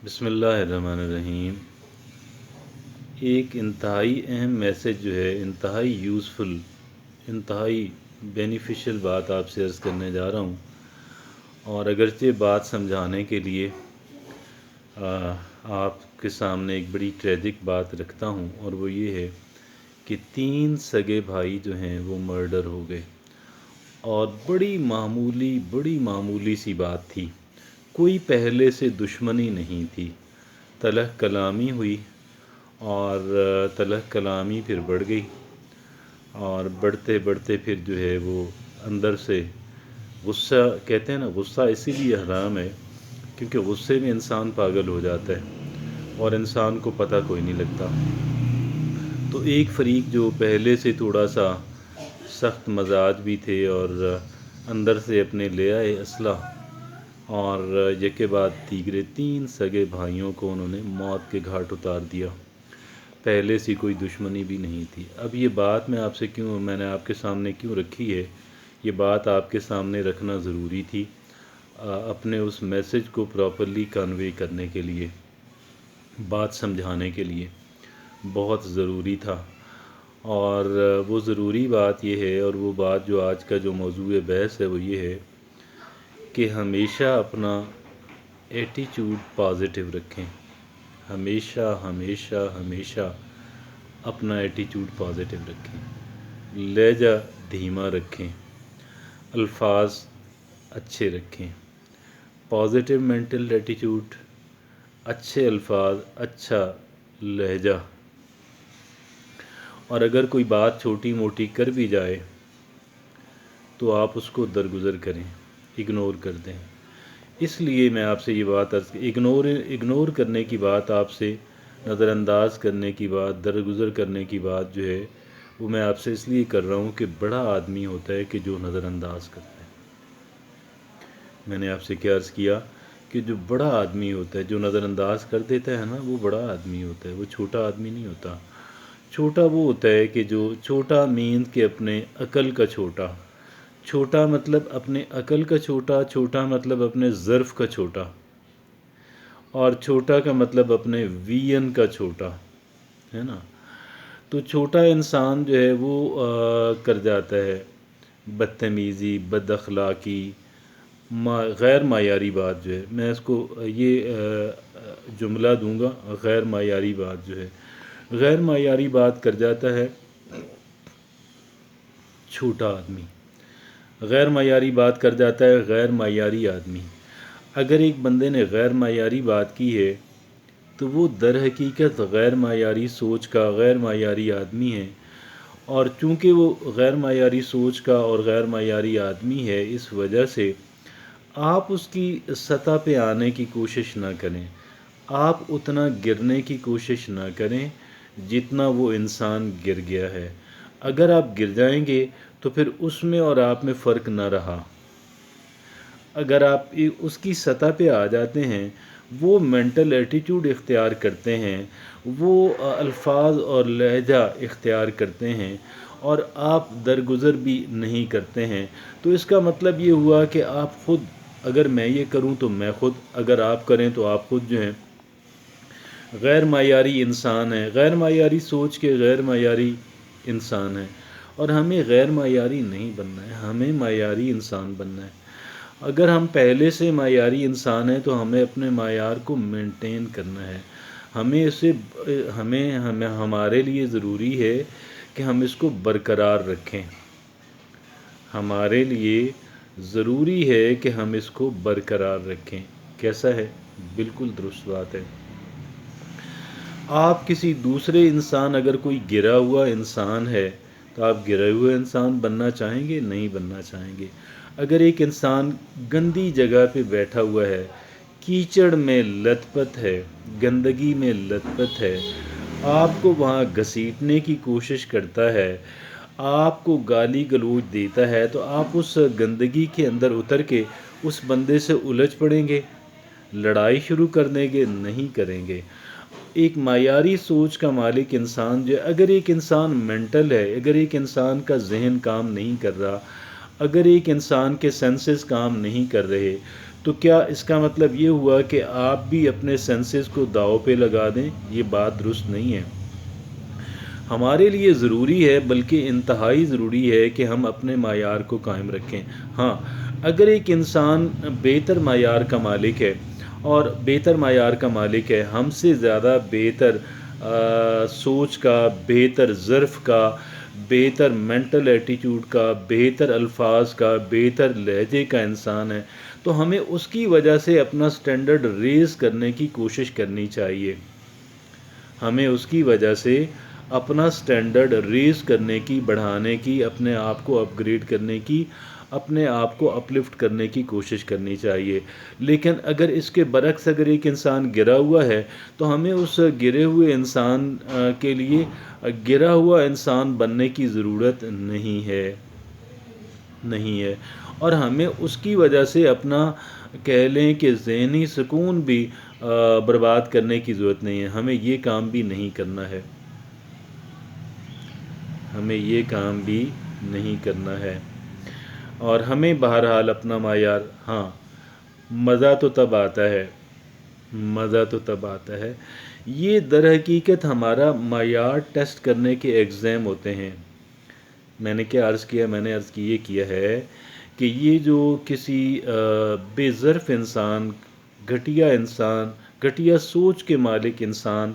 بسم اللہ الرحمن الرحیم۔ ایک انتہائی اہم میسج جو ہے، انتہائی یوزفل، انتہائی بینیفیشل بات آپ سے عرض کرنے جا رہا ہوں، اور اگرچہ بات سمجھانے کے لیے آپ کے سامنے ایک بڑی ٹریجک بات رکھتا ہوں، اور وہ یہ ہے کہ 3 سگے بھائی جو ہیں وہ مرڈر ہو گئے، اور بڑی معمولی سی بات تھی، کوئی پہلے سے دشمنی نہیں تھی، تلخ کلامی ہوئی، اور تلخ کلامی پھر بڑھ گئی، اور بڑھتے بڑھتے پھر جو ہے وہ اندر سے غصہ، کہتے ہیں نا غصہ اسی لیے حرام ہے کیونکہ غصے میں انسان پاگل ہو جاتا ہے اور انسان کو پتہ کوئی نہیں لگتا۔ تو ایک فریق جو پہلے سے تھوڑا سا سخت مزاج بھی تھے اور اندر سے اپنے لے آئے اسلحہ، اور یکے بعد دیگرے 3 سگے بھائیوں کو انہوں نے موت کے گھاٹ اتار دیا۔ پہلے سے کوئی دشمنی بھی نہیں تھی۔ اب یہ بات میں نے آپ کے سامنے کیوں رکھی ہے، یہ بات آپ کے سامنے رکھنا ضروری تھی، اپنے اس میسج کو پراپرلی کنوے کرنے کے لیے، بات سمجھانے کے لیے بہت ضروری تھا۔ اور وہ ضروری بات یہ ہے، اور وہ بات جو آج کا جو موضوع بحث ہے وہ یہ ہے کہ ہمیشہ اپنا ایٹیچیوڈ پازیٹیو رکھیں، ہمیشہ اپنا ایٹیچیوڈ پازیٹیو رکھیں، لہجہ دھیما رکھیں، الفاظ اچھے رکھیں، پازیٹیو مینٹل ایٹیچیوڈ، اچھے الفاظ، اچھا لہجہ، اور اگر کوئی بات چھوٹی موٹی کر بھی جائے تو آپ اس کو درگزر کریں، اگنور کر دیں۔ اس لیے میں آپ سے یہ بات اگنور کرنے کی بات، آپ سے نظر انداز کرنے کی بات، درگزر کرنے کی بات جو ہے وہ میں آپ سے اس لیے کر رہا ہوں کہ بڑا آدمی ہوتا ہے کہ جو نظر انداز کرتا ہے۔ میں نے آپ سے کیا عرض کیا کہ جو بڑا آدمی ہوتا ہے جو نظر انداز کر دیتا ہے نا، وہ بڑا آدمی ہوتا ہے، وہ چھوٹا آدمی نہیں ہوتا۔ چھوٹا وہ ہوتا ہے کہ جو چھوٹا مین کہ اپنے عقل کا چھوٹا، چھوٹا مطلب اپنے عقل کا چھوٹا، چھوٹا مطلب اپنے ظرف کا چھوٹا، اور چھوٹا کا مطلب اپنے وین کا چھوٹا، ہے نا۔ تو چھوٹا انسان جو ہے وہ کر جاتا ہے بدتمیزی، بد اخلاقی، غیر معیاری بات جو ہے، میں اس کو یہ جملہ دوں گا، غیر معیاری بات جو ہے، غیر معیاری بات کر جاتا ہے چھوٹا آدمی، غیر معیاری بات کر جاتا ہے غیر معیاری آدمی۔ اگر ایک بندے نے غیر معیاری بات کی ہے تو وہ در حقیقت غیر معیاری سوچ کا، غیر معیاری آدمی ہے، اور چونکہ وہ غیر معیاری سوچ کا اور غیر معیاری آدمی ہے، اس وجہ سے آپ اس کی سطح پہ آنے کی کوشش نہ کریں، آپ اتنا گرنے کی کوشش نہ کریں جتنا وہ انسان گر گیا ہے۔ اگر آپ گر جائیں گے تو پھر اس میں اور آپ میں فرق نہ رہا۔ اگر آپ اس کی سطح پہ آ جاتے ہیں، وہ مینٹل ایٹیچیوڈ اختیار کرتے ہیں، وہ الفاظ اور لہجہ اختیار کرتے ہیں، اور آپ درگزر بھی نہیں کرتے ہیں، تو اس کا مطلب یہ ہوا کہ آپ خود، اگر میں یہ کروں تو میں خود، اگر آپ کریں تو آپ خود جو ہیں غیر معیاری انسان ہیں، غیر معیاری سوچ کے غیر معیاری انسان ہیں، اور ہمیں غیر معیاری نہیں بننا ہے، ہمیں معیاری انسان بننا ہے۔ اگر ہم پہلے سے معیاری انسان ہیں تو ہمیں اپنے معیار کو مینٹین کرنا ہے، ہمارے لیے ضروری ہے کہ ہم اس کو برقرار رکھیں، ہمارے لیے ضروری ہے کہ ہم اس کو برقرار رکھیں۔ کیسا ہے؟ بالکل درست بات ہے۔ آپ کسی دوسرے انسان، اگر کوئی گرا ہوا انسان ہے تو آپ گرے ہوئے انسان بننا چاہیں گے؟ نہیں بننا چاہیں گے۔ اگر ایک انسان گندی جگہ پہ بیٹھا ہوا ہے، کیچڑ میں لت پت ہے، گندگی میں لت پت ہے، آپ کو وہاں گھسیٹنے کی کوشش کرتا ہے، آپ کو گالی گلوچ دیتا ہے، تو آپ اس گندگی کے اندر اتر کے اس بندے سے الجھ پڑیں گے، لڑائی شروع کر دیں گے؟ نہیں کریں گے۔ ایک معیاری سوچ کا مالک انسان جو، اگر ایک انسان مینٹل ہے، اگر ایک انسان کا ذہن کام نہیں کر رہا، اگر ایک انسان کے سینسز کام نہیں کر رہے، تو کیا اس کا مطلب یہ ہوا کہ آپ بھی اپنے سینسز کو داؤ پہ لگا دیں؟ یہ بات درست نہیں ہے۔ ہمارے لیے ضروری ہے، بلکہ انتہائی ضروری ہے کہ ہم اپنے معیار کو قائم رکھیں۔ ہاں، اگر ایک انسان بہتر معیار کا مالک ہے اور بہتر معیار کا مالک ہے، ہم سے زیادہ بہتر سوچ کا، بہتر ظرف کا، بہتر مینٹل ایٹیٹیوڈ کا، بہتر الفاظ کا، بہتر لہجے کا انسان ہے، تو ہمیں اس کی وجہ سے اپنا سٹینڈرڈ ریز کرنے کی کوشش کرنی چاہیے۔ ہمیں اس کی وجہ سے اپنا سٹینڈرڈ ریز کرنے کی، بڑھانے کی، اپنے آپ کو اپ گریڈ کرنے کی، اپنے آپ کو اپلفٹ کرنے کی کوشش کرنی چاہیے۔ لیکن اگر اس کے برعکس اگر ایک انسان گرا ہوا ہے تو ہمیں اس گرے ہوئے انسان کے لیے گرا ہوا انسان بننے کی ضرورت نہیں ہے، اور ہمیں اس کی وجہ سے اپنا کہہ لیں کہ ذہنی سکون بھی برباد کرنے کی ضرورت نہیں ہے۔ ہمیں یہ کام بھی نہیں کرنا ہے، اور ہمیں بہرحال اپنا معیار، ہاں، مزہ تو تب آتا ہے، یہ در حقیقت ہمارا معیار ٹیسٹ کرنے کے ایگزام ہوتے ہیں۔ میں نے کیا عرض کیا؟ میں نے عرض یہ کیا ہے کہ یہ جو کسی بے ظرف انسان، گھٹیا سوچ کے مالک انسان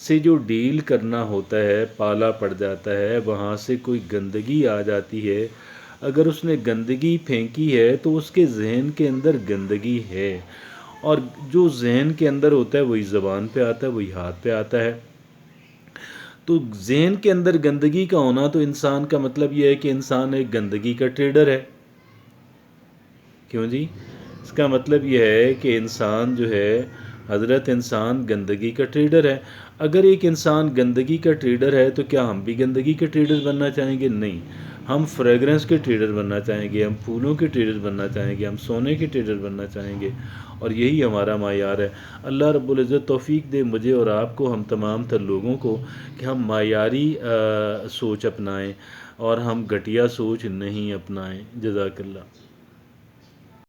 سے جو ڈیل کرنا ہوتا ہے، پالا پڑ جاتا ہے، وہاں سے کوئی گندگی آ جاتی ہے، اگر اس نے گندگی پھینکی ہے تو اس کے ذہن کے اندر گندگی ہے، اور جو ذہن کے اندر ہوتا ہے وہی زبان پہ آتا ہے، وہی ہاتھ پہ آتا ہے۔ تو ذہن کے اندر گندگی کا ہونا تو انسان کا مطلب یہ ہے کہ انسان ایک گندگی کا ٹریڈر ہے۔ کیوں جی؟ اس کا مطلب یہ ہے کہ انسان جو ہے، حضرت انسان گندگی کا ٹریڈر ہے۔ اگر ایک انسان گندگی کا ٹریڈر ہے تو کیا ہم بھی گندگی کے ٹریڈر بننا چاہیں گے؟ نہیں، ہم فریگرنس کے ٹریڈر بننا چاہیں گے، ہم پھولوں کے ٹریڈر بننا چاہیں گے، ہم سونے کے ٹریڈر بننا چاہیں گے، اور یہی ہمارا معیار ہے۔ اللہ رب العزت توفیق دے مجھے اور آپ کو، ہم تمام تر لوگوں کو، کہ ہم معیاری سوچ اپنائیں اور ہم گھٹیا سوچ نہیں اپنائیں۔ جزاک اللہ۔